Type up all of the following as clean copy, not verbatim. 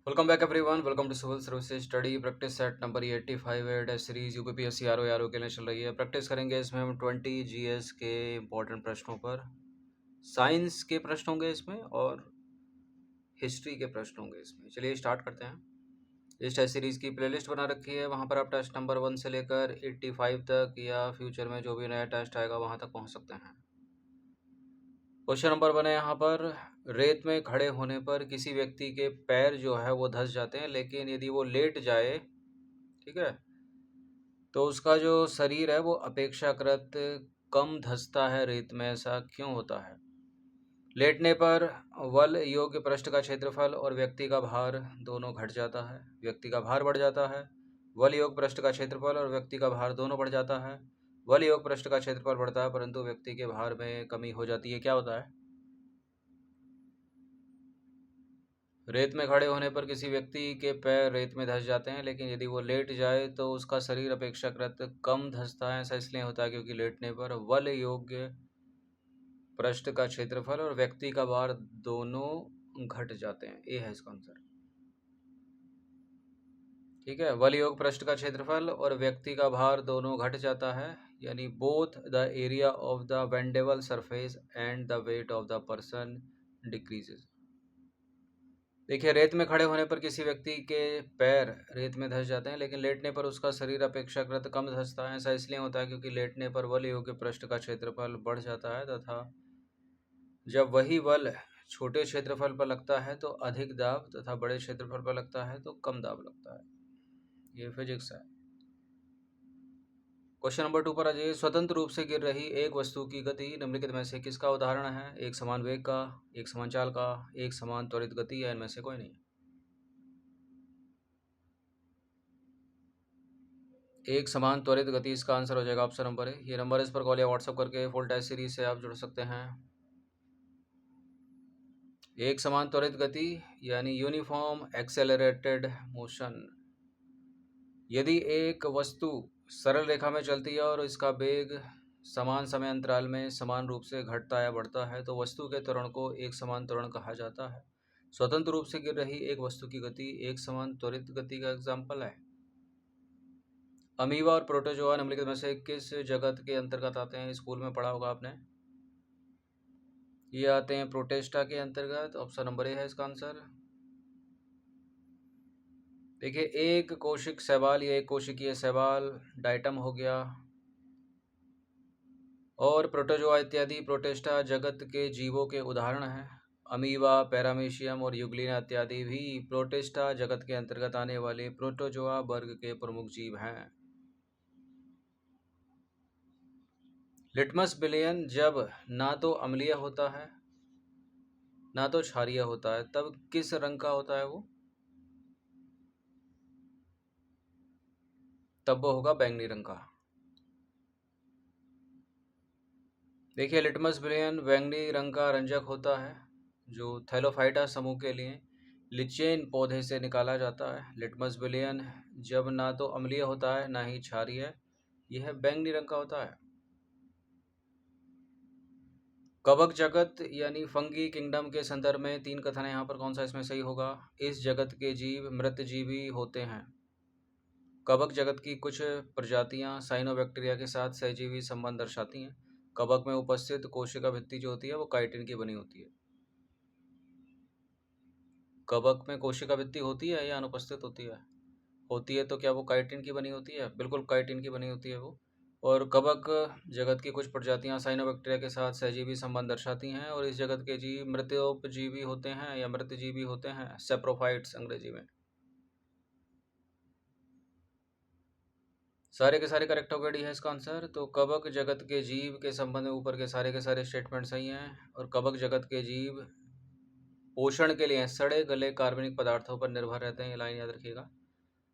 Welcome back everyone. Welcome to civil services study practice set number 85 है series UPPSC RO के लिए चल रही है। प्रैक्टिस करेंगे इसमें हम 20 जीएस के इंपॉर्टेंट प्रश्नों पर। साइंस के प्रश्न होंगे इसमें और हिस्ट्री के प्रश्न होंगे इसमें। चलिए स्टार्ट करते हैं। इस टेस्ट सीरीज़ की प्लेलिस्ट बना रखी है, वहाँ पर आप टेस्ट नंबर 1 से लेकर 85 तक या फ्यूचर में जो भी नया टेस्ट आएगा वहाँ तक पहुँच सकते हैं। क्वेश्चन नंबर 1 है यहाँ पर, रेत में खड़े होने पर किसी व्यक्ति के पैर जो है वो धंस जाते हैं, लेकिन यदि वो लेट जाए, ठीक है, तो उसका जो शरीर है वो अपेक्षाकृत कम धंसता है रेत में। ऐसा क्यों होता है? लेटने पर वल योग्य पृष्ठ का क्षेत्रफल और व्यक्ति का भार दोनों घट जाता है, व्यक्ति का भार बढ़ जाता है। वल योग पृष्ठ का क्षेत्रफल और व्यक्ति का भार दोनों बढ़ जाता है। वल योग पृष्ठ का क्षेत्रफल बढ़ता है परंतु व्यक्ति के भार में कमी हो जाती है। क्या होता है? रेत में खड़े होने पर किसी व्यक्ति के पैर रेत में धंस जाते हैं, लेकिन यदि वो लेट जाए तो उसका शरीर अपेक्षाकृत कम धंसता है। ऐसा इसलिए होता है क्योंकि लेटने पर वल योग्य पृष्ठ का क्षेत्रफल और व्यक्ति का भार दोनों घट जाते हैं। ये है इसका आंसर। ठीक है, वल योग पृष्ठ का क्षेत्रफल और व्यक्ति का भार दोनों घट जाता है, यानी both the area of the bendable surface and the weight of the person decreases. देखिए, रेत में खड़े होने पर किसी व्यक्ति के पैर रेत में धंस जाते हैं, लेकिन लेटने पर उसका शरीर अपेक्षाकृत कम धंसता है। ऐसा इसलिए होता है क्योंकि लेटने पर वल योग्य पृष्ठ का क्षेत्रफल बढ़ जाता है तथा जब वही बल छोटे क्षेत्रफल पर लगता है तो अधिक दाब तथा बड़े क्षेत्रफल पर लगता है तो कम दाब लगता है। ये फिजिक्स है। क्वेश्चन नंबर 2 पर आ जाइए। स्वतंत्र रूप से गिर रही एक वस्तु की गति निम्नलिखित में से किसका उदाहरण है? एक समान वेग का, एक समान चाल का, एक समान त्वरित गति, या इनमें से कोई नहीं। एक समान त्वरित गति इसका आंसर हो जाएगा। ऑप्शन नंबर है। ये नंबर इस पर कॉल या व्हाट्सअप करके फुल टेस्ट सीरीज से आप जुड़ सकते हैं। एक समान त्वरित गति यानी यूनिफॉर्म एक्सेलरेटेड मोशन। यदि एक वस्तु सरल रेखा में चलती है और इसका वेग समान समय अंतराल में समान रूप से घटता या बढ़ता है तो वस्तु के त्वरण को एक समान त्वरण कहा जाता है। स्वतंत्र रूप से गिर रही एक वस्तु की गति एक समान त्वरित गति का एग्जाम्पल है। अमीबा और प्रोटोजोआ निम्नलिखित में से किस जगत के अंतर्गत आते हैं? स्कूल में पढ़ा होगा आपने। ये आते हैं प्रोटेस्टा के अंतर्गत। ऑप्शन नंबर ए है इसका आंसर। देखिए, एक कोशिक शैवाल या एक कोशिकीय शैवाल डाइटम हो गया, और प्रोटोजोआ इत्यादि प्रोटेस्टा जगत के जीवों के उदाहरण हैं। अमीबा, पैरामीशियम और यूग्लिना इत्यादि भी प्रोटेस्टा जगत के अंतर्गत आने वाले प्रोटोजोआ वर्ग के प्रमुख जीव हैं। लिटमस विलयन जब ना तो अम्लीय होता है ना तो क्षारीय होता है, तब किस रंग का होता है वो? तब वो होगा बैंगनी रंग का। देखिए, लिटमस विलयन बैंगनी रंग का रंजक होता है जो थैलोफाइटा समूह के लिए लिचेन पौधे से निकाला जाता है। लिटमस विलयन जब ना तो अम्लीय होता है ना ही क्षारीय, यह बैंगनी रंग का होता है। कवक जगत यानी फंगी किंगडम के संदर्भ में 3 कथन है, यहाँ पर कौन सा इसमें सही होगा? इस जगत के जीव मृतजीवी होते हैं। कवक जगत की कुछ प्रजातियां साइनोबैक्टीरिया के साथ सहजीवी संबंध दर्शाती हैं। कवक में उपस्थित कोशिका भित्ति जो होती है वो काइटिन की बनी होती है। कवक में कोशिका भित्ति होती है या अनुपस्थित होती है? होती है, तो क्या वो काइटिन की बनी होती है? बिल्कुल काइटिन की बनी होती है वो। और कवक जगत की कुछ प्रजातियां साइनोबैक्टीरिया के साथ सहजीवी संबंध दर्शाती हैं, और इस जगत के जीव मृतोपजीवी होते हैं या मृतजीवी होते हैं, सेप्रोफाइट्स अंग्रेजी में। सारे के सारे करेक्ट हो गए, डी है इसका आंसर। तो कवक जगत के जीव के संबंध में ऊपर के सारे स्टेटमेंट सही हैं। और कवक जगत के जीव पोषण के लिए सड़े गले कार्बनिक पदार्थों पर निर्भर रहते हैं, ये लाइन याद रखिएगा।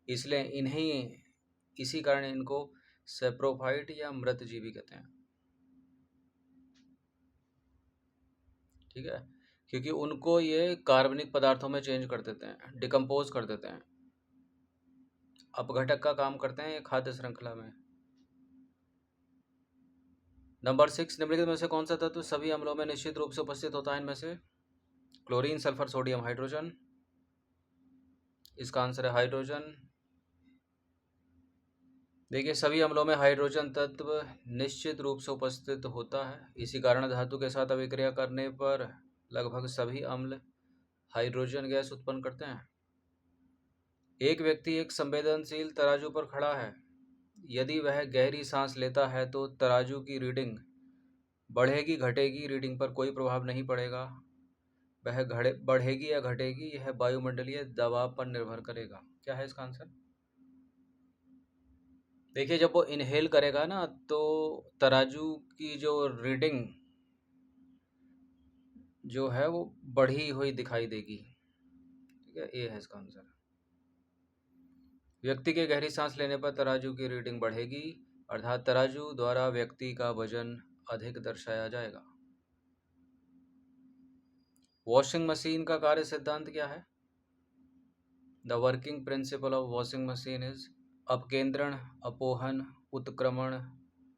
इसलिए इन्हें इसी कारण इनको सेप्रोफाइट या मृतजीवी कहते हैं। ठीक है, क्योंकि उनको ये कार्बनिक पदार्थों में चेंज कर देते हैं, डिकम्पोज कर देते हैं, अपघटक का काम करते हैं ये खाद्य श्रृंखला में। नंबर 6, निम्नलिखित में से कौन सा तत्व सभी अम्लों में निश्चित रूप से उपस्थित होता है? इनमें से क्लोरीन, सल्फर, सोडियम, हाइड्रोजन। इसका आंसर है हाइड्रोजन। देखिए, सभी अम्लों में हाइड्रोजन तत्व निश्चित रूप से उपस्थित होता है। इसी कारण धातु के साथ अभिक्रिया करने पर लगभग सभी अम्ल हाइड्रोजन गैस उत्पन्न करते हैं। एक व्यक्ति एक संवेदनशील तराजू पर खड़ा है। यदि वह गहरी सांस लेता है तो तराजू की रीडिंग बढ़ेगी घटेगी, रीडिंग पर कोई प्रभाव नहीं पड़ेगा। वह बढ़ेगी या घटेगी, यह वायुमंडलीय दबाव पर निर्भर करेगा। क्या है इसका आंसर? देखिए, जब वो इनहेल करेगा ना तो तराजू की जो रीडिंग जो है वो बढ़ी हुई दिखाई देगी। ठीक है, ये है इसका आंसर। व्यक्ति के गहरी सांस लेने पर तराजू की रीडिंग बढ़ेगी, अर्थात तराजू द्वारा व्यक्ति का वजन अधिक दर्शाया जाएगा। वॉशिंग मशीन का कार्य सिद्धांत क्या है? The working principle of washing machine is अपकेंद्रण, अपोहन, उत्क्रमण,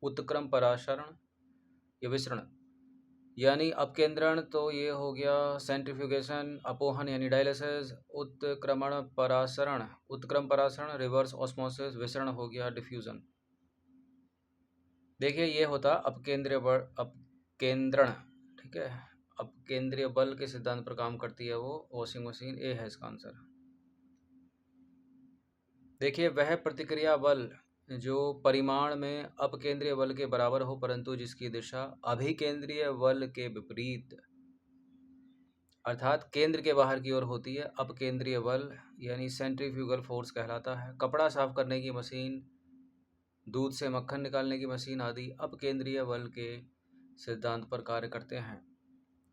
उत्क्रम परासरण या विसरण। यानी अपकेंद्रण तो ये हो गया सेंट्रीफ्यूगेशन, अपोहन यानी डायलिसिस, उत्क्रम परासरण रिवर्स ऑस्मोसिस, विसरण हो गया डिफ्यूजन। देखिए, ये होता अपकेंद्रण। ठीक है, अपकेंद्रीय बल के सिद्धांत पर काम करती है वो वॉशिंग मशीन। ए है इसका आंसर। देखिए, वह प्रतिक्रिया बल जो परिमाण में अपकेंद्रीय बल के बराबर हो परंतु जिसकी दिशा अभिकेंद्रीय बल के विपरीत अर्थात केंद्र के बाहर की ओर होती है, अपकेंद्रीय बल यानी सेंट्रीफ्यूगल फोर्स कहलाता है। कपड़ा साफ करने की मशीन, दूध से मक्खन निकालने की मशीन आदि अपकेंद्रीय बल के सिद्धांत पर कार्य करते हैं।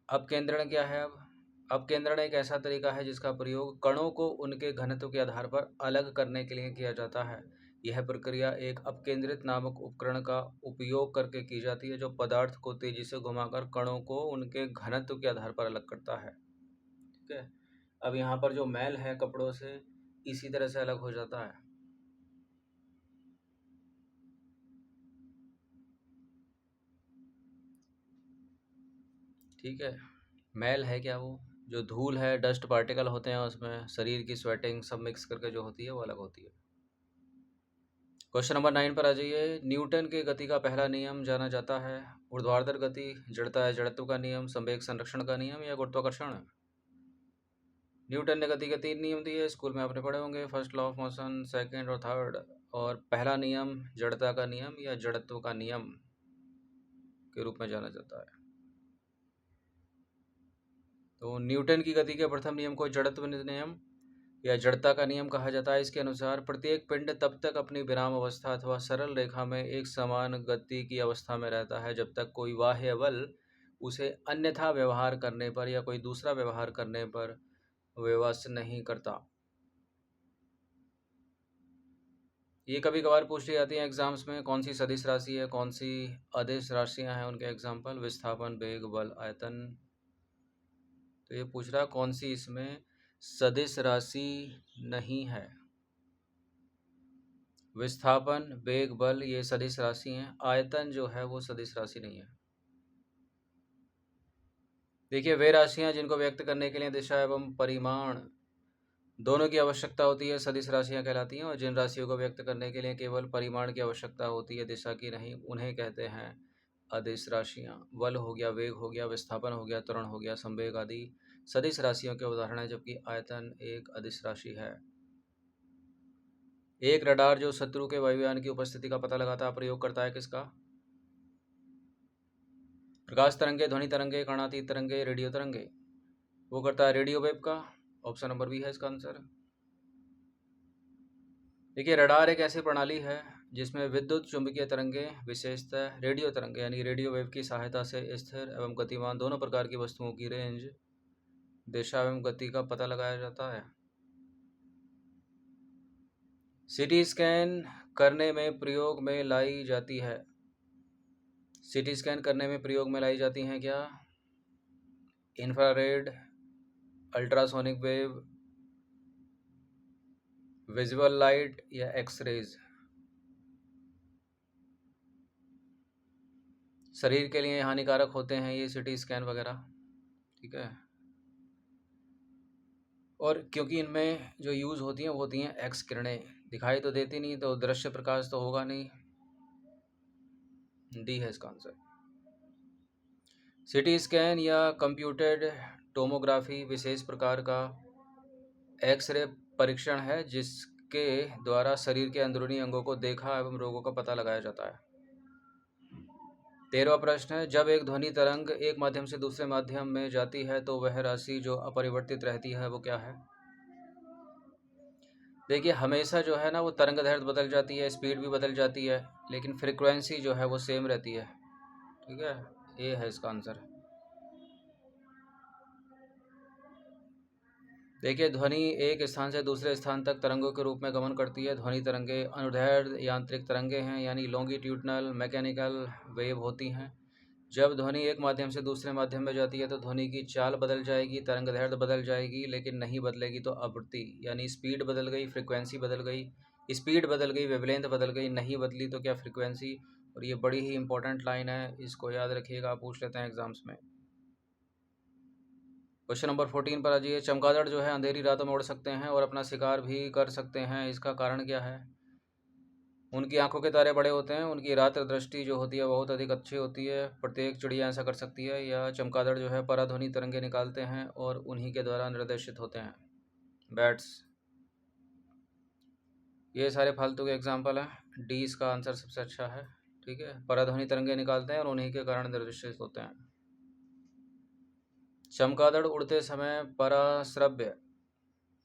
अपकेंद्रण क्या है? अब अपकेंद्रण एक ऐसा तरीका है जिसका प्रयोग कणों को उनके घनत्व के आधार पर अलग करने के लिए किया जाता है। यह प्रक्रिया एक अपकेंद्रित नामक उपकरण का उपयोग करके की जाती है जो पदार्थ को तेजी से घुमाकर कणों को उनके घनत्व के आधार पर अलग करता है। ठीक है, अब यहाँ पर जो मैल है कपड़ों से इसी तरह से अलग हो जाता है। ठीक है, मैल है क्या? वो जो धूल है, डस्ट पार्टिकल होते हैं उसमें, शरीर की स्वेटिंग सब मिक्स करके जो होती है वो अलग होती है। क्वेश्चन नंबर 9 पर आ जाइए। न्यूटन के गति का पहला नियम जाना जाता है। ऊर्ध्वाधर गति, जड़ता है जड़त्व का नियम, संवेग संरक्षण का नियम या गुरुत्वाकर्षण। न्यूटन ने गति के 3 नियम दिए, स्कूल में आपने पढ़े होंगे, first law of motion, second और थर्ड। और पहला नियम जड़ता का नियम या जड़त्व का नियम के रूप में जाना जाता है। तो न्यूटन की गति के प्रथम नियम को जड़त्व नियम या जड़ता का नियम कहा जाता है। इसके अनुसार प्रत्येक पिंड तब तक अपनी विराम अवस्था अथवा सरल रेखा में एक समान गति की अवस्था में रहता है जब तक कोई बाह्य बल उसे अन्यथा व्यवहार करने पर या कोई दूसरा व्यवहार करने पर विवश नहीं करता। ये कभी कभार पूछ ली जाती है एग्जाम्स में, कौन सी सदिश राशि है, कौन सी अदिश राशियां हैं, उनके एग्जाम्पल विस्थापन, वेग, बल, आयतन। तो ये पूछ रहा कौन सी इसमें सदिश राशि नहीं है। विस्थापन, वेग, बल ये सदिश राशि हैं। आयतन जो है वो सदिश राशि नहीं है। देखिए, वे राशियां जिनको व्यक्त करने के लिए दिशा एवं परिमाण दोनों की आवश्यकता होती है सदिश राशियां कहलाती हैं, और जिन राशियों को व्यक्त करने के लिए केवल परिमाण की आवश्यकता होती है दिशा की नहीं, उन्हें कहते हैं अदिश राशियां। बल हो गया, वेग हो गया, विस्थापन हो गया, त्वरण हो गया, संवेग आदि सदिश राशियों के उदाहरण है, जबकि आयतन एक अदिश राशि है। एक रडार जो शत्रु के वायुयान की उपस्थिति का पता लगाता है प्रयोग करता है किसका? प्रकाश तरंगे, ध्वनि तरंगे, कणातीत तरंगे, रेडियो तरंगे। वो करता है रेडियो वेव का। ऑप्शन नंबर बी है इसका आंसर। देखिए, रडार एक ऐसी प्रणाली है जिसमें विद्युत चुंबकीय तरंगे, विशेषतः रेडियो तरंगे यानी रेडियो वेव की सहायता से स्थिर एवं गतिमान दोनों प्रकार की वस्तुओं की रेंज, दिशा एवं गति का पता लगाया जाता है। सीटी स्कैन करने में प्रयोग में लाई जाती है। सीटी स्कैन करने में प्रयोग में लाई जाती हैं क्या? Infrared, ultrasonic wave, visual light या एक्सरेज। शरीर के लिए हानिकारक होते हैं ये सीटी स्कैन वगैरह। ठीक है, और क्योंकि इनमें जो यूज़ होती हैं वो होती हैं एक्स किरणें, दिखाई तो देती नहीं, तो दृश्य प्रकाश तो होगा नहीं। डी है इसका आंसर। सीटी स्कैन या कंप्यूटेड टोमोग्राफी विशेष प्रकार का एक्सरे परीक्षण है जिसके द्वारा शरीर के अंदरूनी अंगों को देखा एवं रोगों का पता लगाया जाता है। 13वां प्रश्न है, जब एक ध्वनि तरंग एक माध्यम से दूसरे माध्यम में जाती है तो वह राशि जो अपरिवर्तित रहती है वो क्या है? देखिए, हमेशा जो है ना वो तरंग दैर्ध्य बदल जाती है, स्पीड भी बदल जाती है, लेकिन फ्रीक्वेंसी जो है वो सेम रहती है। ठीक है, ये है इसका आंसर। देखिए, ध्वनि एक स्थान से दूसरे स्थान तक तरंगों के रूप में गमन करती है। ध्वनि तरंगे अनुदैर्ध्य यांत्रिक तरंगे हैं, यानी लॉन्गिट्यूडनल मैकेनिकल वेव होती हैं। जब ध्वनि एक माध्यम से दूसरे माध्यम में जाती है तो ध्वनि की चाल बदल जाएगी, तरंग दैर्ध्य बदल जाएगी, लेकिन नहीं बदलेगी तो आवृत्ति, यानी स्पीड बदल गई, फ्रिक्वेंसी बदल गई। स्पीड बदल गई, वेवलेंथ बदल गई, नहीं बदली तो क्या फ्रिक्वेंसी। और ये बड़ी ही इंपॉर्टेंट लाइन है, इसको याद रखिएगा, पूछ लेते हैं एग्जाम्स में। क्वेश्चन नंबर 14 पर आ जाइए। चमगादड़ जो है अंधेरी रातों में उड़ सकते हैं और अपना शिकार भी कर सकते हैं, इसका कारण क्या है? उनकी आंखों के तारे बड़े होते हैं, उनकी रात्र दृष्टि जो होती है बहुत अधिक अच्छी होती है। प्रत्येक चिड़िया ऐसा कर सकती है, या चमगादड़ जो है पराध्वनि तरंगे निकालते हैं और उन्हीं के द्वारा निर्देशित होते हैं। बैट्स। ये सारे फालतू के एग्जाम्पल हैं, डी इसका आंसर सबसे अच्छा है। ठीक है, पराध्वनि तरंगे निकालते हैं और उन्हीं के कारण निर्देशित होते हैं। चमगादड़ उड़ते समय पराश्रव्य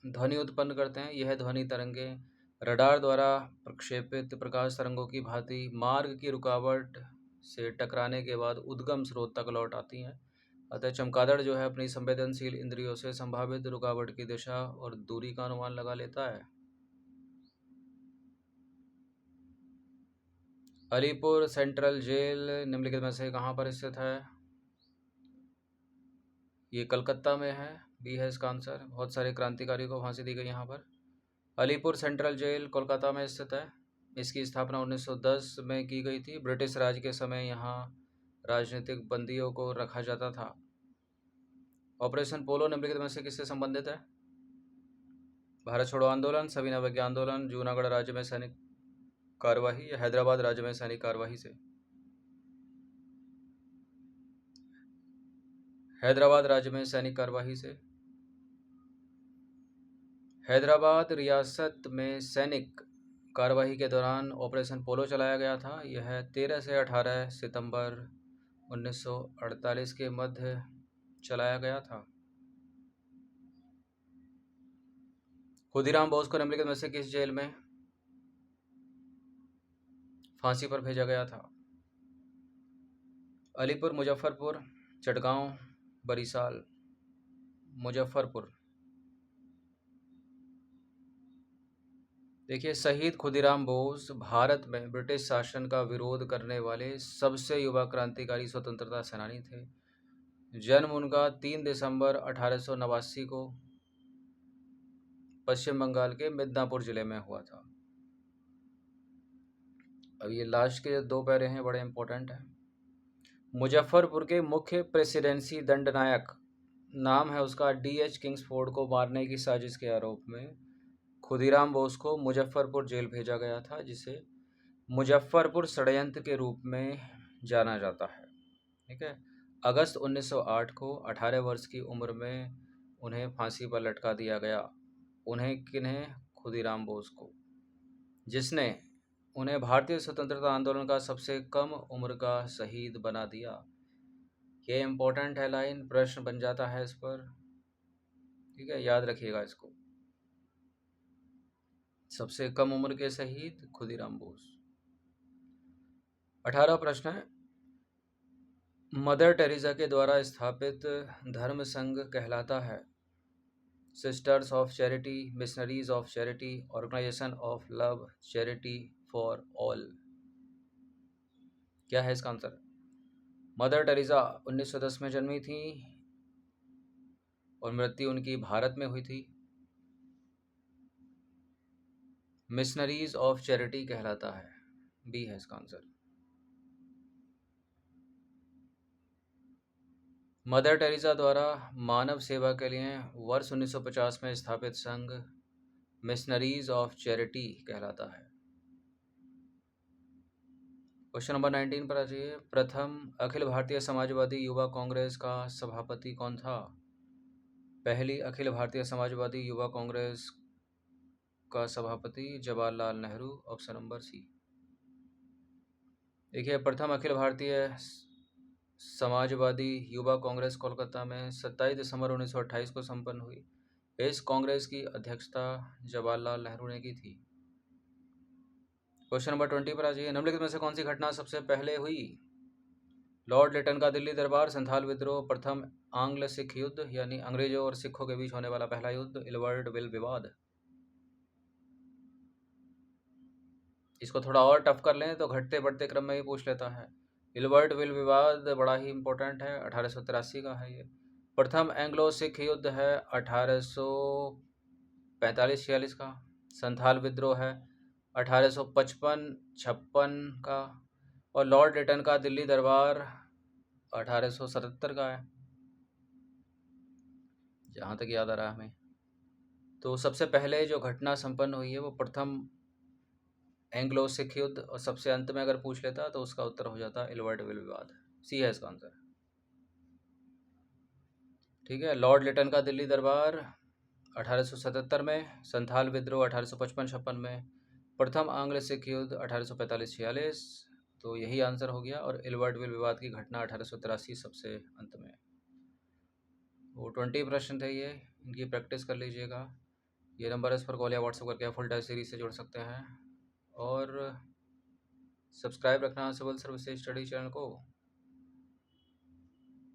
ध्वनि उत्पन्न करते हैं। यह ध्वनि तरंगे रडार द्वारा प्रक्षेपित प्रकाश तरंगों की भांति मार्ग की रुकावट से टकराने के बाद उद्गम स्रोत तक लौट आती हैं। अतः चमगादड़ जो है अपनी संवेदनशील इंद्रियों से संभावित रुकावट की दिशा और दूरी का अनुमान लगा लेता है। अलीपुर सेंट्रल जेल निम्नलिखित में से कहाँ पर स्थित है? ये कलकत्ता में है, बी है इसका आंसर। बहुत सारे क्रांतिकारियों को फांसी दी गई यहाँ पर। अलीपुर सेंट्रल जेल कोलकाता में स्थित है। इसकी स्थापना 1910 में की गई थी। ब्रिटिश राज के समय यहाँ राजनीतिक बंदियों को रखा जाता था। ऑपरेशन पोलो निम्नलिखित में से किससे संबंधित है? भारत छोड़ो आंदोलन, सविनय अवज्ञा आंदोलन, जूनागढ़ राज्य में सैनिक कार्यवाही, या हैदराबाद राज्य में सैनिक कार्यवाही से? हैदराबाद राज्य में सैनिक कार्यवाही से। हैदराबाद रियासत में सैनिक कार्यवाही के दौरान ऑपरेशन पोलो चलाया गया था। यह 13 से 18 सितंबर 1948 के मध्य चलाया गया था। खुदीराम बोस को निम्नलिखित में से किस जेल में फांसी पर भेजा गया था? अलीपुर, मुजफ्फरपुर, चटगांव, बरिशाल? मुजफ्फरपुर। देखिए, शहीद खुदीराम बोस भारत में ब्रिटिश शासन का विरोध करने वाले सबसे युवा क्रांतिकारी स्वतंत्रता सेनानी थे। जन्म उनका 3 दिसंबर 1889 को पश्चिम बंगाल के मिदनापुर जिले में हुआ था। अब ये लास्ट के दो पैरे हैं, बड़े इंपॉर्टेंट हैं। मुजफ्फरपुर के मुख्य प्रेसिडेंसी दंडनायक, नाम है उसका, D.H. किंग्सफोर्ड को मारने की साजिश के आरोप में खुदीराम बोस को मुजफ्फरपुर जेल भेजा गया था, जिसे मुजफ्फरपुर षड्यंत्र के रूप में जाना जाता है। ठीक है, अगस्त 1908 को 18 वर्ष की उम्र में उन्हें फांसी पर लटका दिया गया। उन्हें किन्हें? खुदीराम बोस को, जिसने उन्हें भारतीय स्वतंत्रता आंदोलन का सबसे कम उम्र का शहीद बना दिया। ये इम्पोर्टेंट है लाइन, प्रश्न बन जाता है इस पर। ठीक है, याद रखिएगा इसको। सबसे कम उम्र के शहीद खुदीराम बोस। 18वां प्रश्न है, मदर टेरेसा के द्वारा स्थापित धर्म संघ कहलाता है? Sisters of charity, missionaries of charity, organisation of love, charity for all? क्या है इसका आंसर? मदर टेरेसा 1910 में जन्मी थी और मृत्यु उनकी भारत में हुई थी। मिशनरीज ऑफ चैरिटी कहलाता है, बी है इसका आंसर। मदर टेरेसा द्वारा मानव सेवा के लिए वर्ष 1950 में स्थापित संघ मिशनरीज ऑफ चैरिटी कहलाता है। क्वेश्चन नंबर 19 पर आ जाइए। प्रथम अखिल भारतीय समाजवादी युवा कांग्रेस का सभापति कौन था? पहली अखिल भारतीय समाजवादी युवा कांग्रेस का सभापति Jawaharlal Nehru, option number C. देखिए, प्रथम अखिल भारतीय समाजवादी युवा कांग्रेस कोलकाता में 27 दिसंबर 1928 को संपन्न हुई। इस कांग्रेस की अध्यक्षता जवाहरलाल नेहरू ने की थी। क्वेश्चन नंबर 20 पर आ जाइए। निम्नलिखित में से कौन सी घटना सबसे पहले हुई? लॉर्ड लिटन का दिल्ली दरबार, संथाल विद्रोह, प्रथम आंग्ल सिख युद्ध यानी अंग्रेजों और सिखों के बीच होने वाला पहला युद्ध, इलवर्ड विल विवाद। इसको थोड़ा और टफ कर लें तो घटते बढ़ते क्रम में ही पूछ लेता है। इलवर्ड विल विवाद बड़ा ही इंपॉर्टेंट है, 1883 का है ये। प्रथम एंग्लो सिख युद्ध है 1845-46 का। संथाल विद्रोह है 1855-56 का। और लॉर्ड लिटन का दिल्ली दरबार 1877 का है, जहाँ तक याद आ रहा है हमें। तो सबसे पहले जो घटना संपन्न हुई है वो प्रथम एंग्लो सिख युद्ध, और सबसे अंत में अगर पूछ लेता तो उसका उत्तर हो जाता इलवर्ड विल विवाद। सी है इसका आंसर। ठीक है, लॉर्ड लिटन का दिल्ली दरबार 1877 में, संथाल विद्रोह 1855-56 में, प्रथम आंग्ल सिख युद्ध 1845-46, तो यही आंसर हो गया। और इलवर्ड विल विवाद की घटना 1883 सबसे अंत में। वो 20 प्रश्न थे ये, इनकी प्रैक्टिस कर लीजिएगा। ये नंबर इस पर कॉल या व्हाट्सएप करके फुल टेस्ट सीरीज से जुड़ सकते हैं। और सब्सक्राइब रखना सिविल सर्विसेज स्टडी चैनल को।